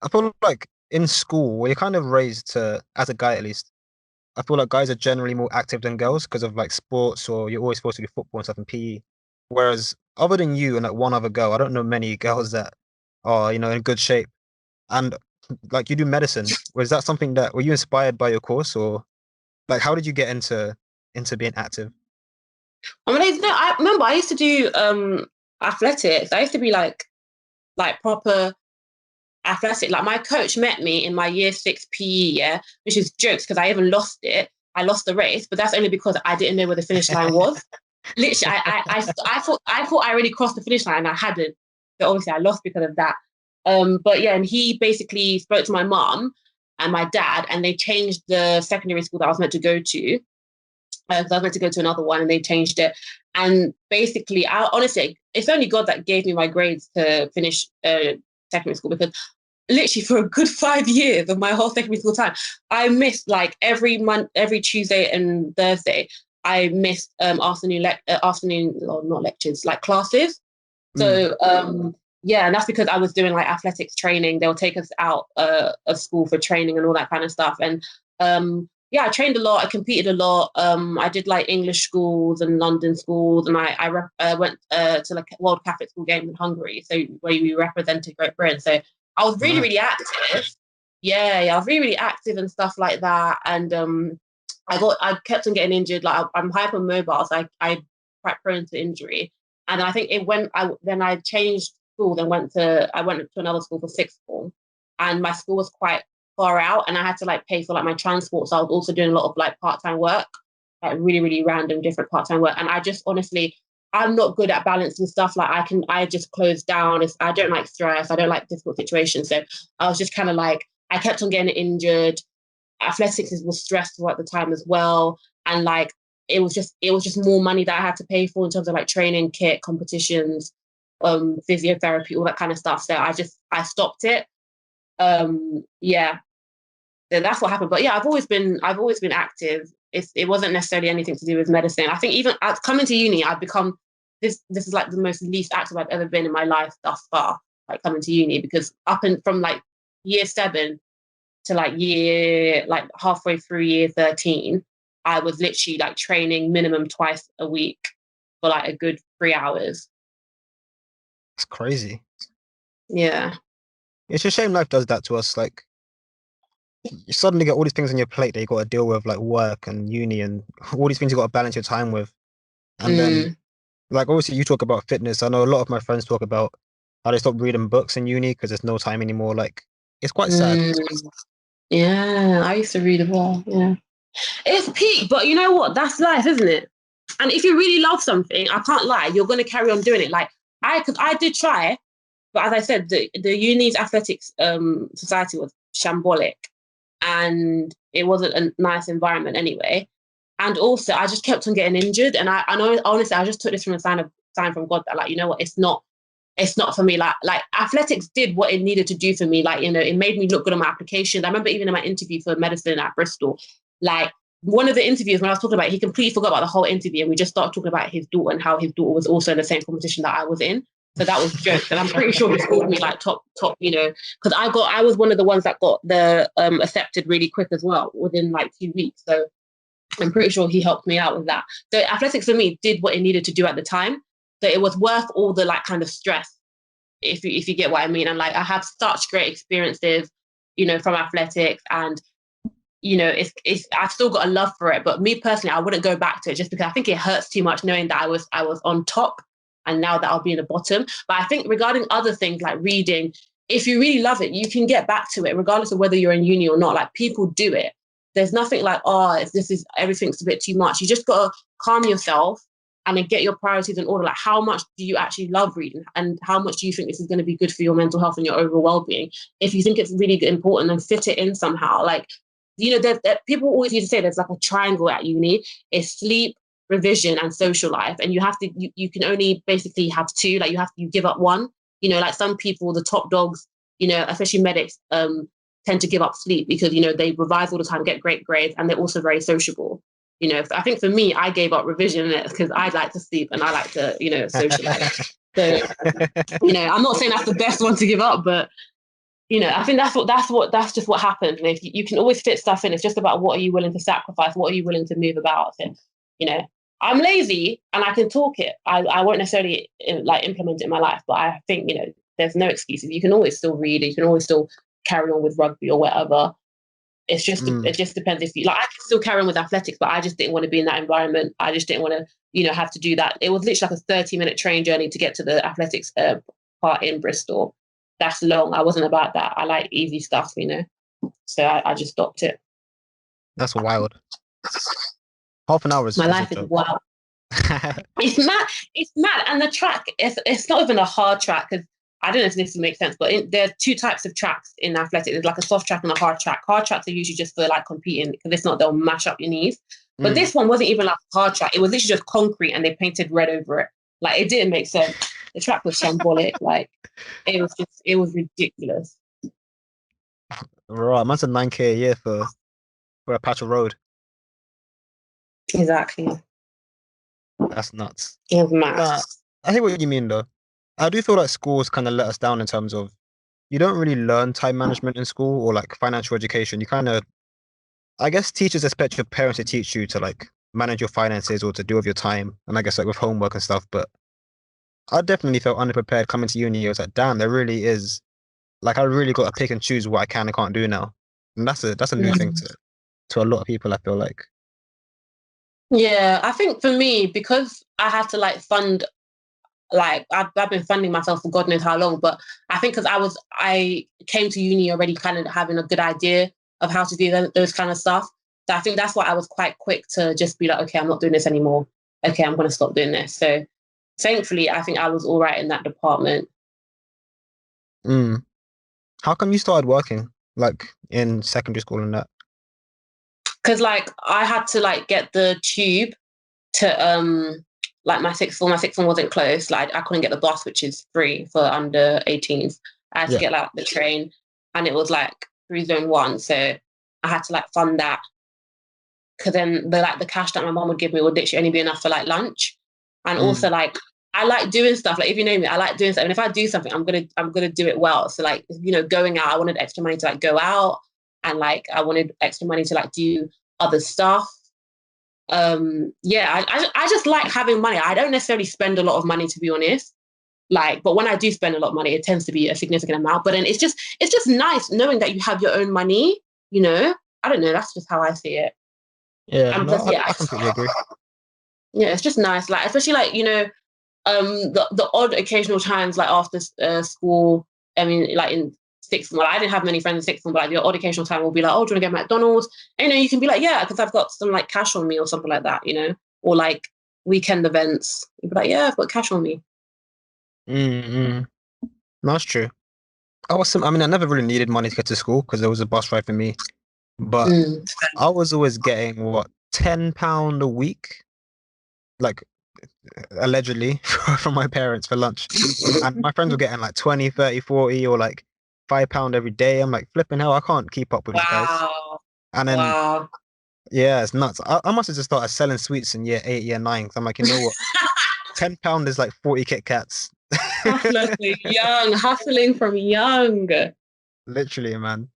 I feel like in school, we're kind of raised to, as a guy at least, I feel like guys are generally more active than girls because of like sports or you're always supposed to do football and stuff and PE. Whereas other than you and like one other girl, I don't know many girls that are, in good shape. And like you do medicine. Was that something that were you inspired by your course or like how did you get into being active? I mean, I remember I used to do athletics. I used to be like proper athletic. Like my coach met me in my year six PE, yeah, which is jokes because I even lost it. I lost the race, but that's only because I didn't know where the finish line was. Literally, I thought I already crossed the finish line and I hadn't. So obviously I lost because of that. But yeah, and he basically spoke to my mom and my dad, and they changed the secondary school that I was meant to go to. Because I was meant to go to another one, and they changed it. And basically, I honestly, it's only God that gave me my grades to finish secondary school because literally for a good 5 years of my whole secondary school time, I missed like every month, every Tuesday and Thursday. I missed afternoon or not lectures, like classes. Mm. So yeah, and that's because I was doing like athletics training. They'll take us out of school for training and all that kind of stuff. And yeah, I trained a lot. I competed a lot. I did like English schools and London schools, and I went to like World Catholic School game in Hungary, so where we represented Great Britain. So I was really, Mad. really active. Yeah, yeah, I was really, really active and stuff like that. And I kept on getting injured. Like I'm hypermobile, so I quite prone to injury. And I think it when I changed school, then I went to another school for sixth form, and my school was quite far out, and I had to like pay for like my transport. So I was also doing a lot of like part time work, like really really random different part time work. And I just honestly, I'm not good at balancing stuff. Like I just close down. I don't like stress. I don't like difficult situations. So I was just kind of like I kept on getting injured. Athletics was stressful at the time as well, and like it was just more money that I had to pay for in terms of like training kit, competitions, physiotherapy, all that kind of stuff. So I stopped it. Yeah, so that's what happened. But yeah, I've always been active. It wasn't necessarily anything to do with medicine. I think even at coming to uni, I've become this is like the most least active I've ever been in my life thus far. Like coming to uni because up and from like year seven to like halfway through year 13, I was literally like training minimum twice a week for like a good 3 hours. It's crazy. Yeah. It's a shame life does that to us. Like you suddenly get all these things on your plate that you got to deal with, like work and uni and all these things you got to balance your time with. And then, Mm, like obviously, you talk about fitness. I know a lot of my friends talk about how they stopped reading books in uni because there's no time anymore. Like it's quite sad. mm. Yeah, I used to read as well. Yeah. It's peak, but you know what? That's life, isn't it? And if you really love something, I can't lie, you're going to carry on doing it. Like because I did try, but as I said, the uni's athletics society was shambolic, and it wasn't a nice environment anyway. And also, I just kept on getting injured, and I know honestly, I just took this from a sign from God that like you know what, it's not for me. Like athletics did what it needed to do for me. Like, it made me look good on my applications. I remember even in my interview for medicine at Bristol, like one of the interviews when I was talking about it, he completely forgot about the whole interview and we just started talking about his daughter and how his daughter was also in the same competition that I was in. So that was jokes. And I'm pretty sure he scored me like top, because I was one of the ones that got the accepted really quick as well within like 2 weeks. So I'm pretty sure he helped me out with that. So athletics for me did what it needed to do at the time. So it was worth all the like kind of stress, if you get what I mean. And like I have such great experiences, from athletics, and it's I've still got a love for it. But me personally, I wouldn't go back to it just because I think it hurts too much knowing that I was on top and now that I'll be in the bottom. But I think regarding other things like reading, if you really love it, you can get back to it regardless of whether you're in uni or not. Like people do it. There's nothing like, oh, if this is everything's a bit too much. You just gotta calm yourself and then get your priorities in order. Like, how much do you actually love reading, and how much do you think this is going to be good for your mental health and your overall well-being? If you think it's really important, then fit it in somehow. Like, people always used to say there's like a triangle at uni: it's sleep, revision, and social life. And you can only basically have two. Like, you give up one. Like some people, the top dogs, especially medics, tend to give up sleep because they revise all the time, get great grades, and they're also very sociable. I think for me, I gave up revision because I like to sleep and I like to, socialize. So, I'm not saying that's the best one to give up, but I think that's just what happens. And if you can always fit stuff in, it's just about what are you willing to sacrifice, what are you willing to move about. And you know, I'm lazy and I can talk it. I won't necessarily like implement it in my life, but I think there's no excuses. You can always still read. You can always still carry on with rugby or whatever. Mm. It just depends if you like. I can still carry on with athletics, but I just didn't want to be in that environment. I just didn't want to have to do that. It was literally like a 30-minute train journey to get to the athletics part in Bristol. That's long. I wasn't about that. I like easy stuff. So I just stopped it. That's wild. Half an hour My is a life is joke. wild. It's mad. It's mad. And the track, it's not even a hard track because I don't know if this makes sense, but there are two types of tracks in athletics. There's like a soft track and a hard track. Hard tracks are usually just for like competing because if not, they'll mash up your knees. But Mm. this one wasn't even like a hard track. It was literally just concrete and they painted red over it. Like it didn't make sense. The track was shambolic. Like it was ridiculous. Right, man's a 9K a year for a patch of road. Exactly. That's nuts. It was mad. Nah, I hear what you mean though. I do feel like schools kind of let us down in terms of you don't really learn time management in school or like financial education. You kind of, I guess, teachers expect your parents to teach you to like manage your finances or to do with your time, and I guess like with homework and stuff. But I definitely felt underprepared coming to uni. I was like, damn, there really is like I really got to pick and choose what I can and can't do now, and that's a new thing Mm. to a lot of people. I feel like. Yeah, I think for me, because I had to like fund like I've been funding myself for God knows how long, but I think because I came to uni already kind of having a good idea of how to do those kind of stuff. So I think that's why I was quite quick to just be like, okay, I'm not doing this anymore. Okay, I'm going to stop doing this. So thankfully, I think I was all right in that department. Mm. How come you started working like in secondary school and that? Because like I had to like get the tube to like my sixth form. My sixth form wasn't close. Like I couldn't get the bus, which is free for under 18s. I had to Yeah. get like the train, and it was like through zone one. So I had to like fund that because then the cash that my mom would give me would literally only be enough for like lunch, and also Mm. like I like doing stuff. Like if you know me, I like doing stuff. And if I do something, I'm gonna do it well. So like going out, I wanted extra money to like go out, and like I wanted extra money to like do other stuff. Yeah, I just like having money. I don't necessarily spend a lot of money, to be honest. Like, but when I do spend a lot of money, it tends to be a significant amount. But then it's just nice knowing that you have your own money. I don't know. That's just how I see it. Yeah. And No, plus, yeah, I completely agree. yeah, it's just nice. Like, especially like the odd occasional times like after school. I mean, like in sixth form. Well, I didn't have many friends in sixth form, but like the odd occasional time we'll be like, oh, do you want to get McDonald's? And you can be like, yeah, because I've got some like cash on me or something like that. Or like weekend events. You'd be like, yeah, I've got cash on me. Mm-hmm. No, that's true. I mean, I never really needed money to get to school because there was a bus ride for me. But Mm. I was always getting what, £10 a week, like allegedly from my parents for lunch. And my friends were getting like 20, 30, 40, or like £5 every day. I'm like, flipping hell, I can't keep up with these guys. Wow. And then Wow. yeah, it's nuts. I must have just started selling sweets in year 8, year 9. 'Cause I'm like, you know what? £10 is like 40 Kit Kats. Hustling young, hustling from young. Literally, man.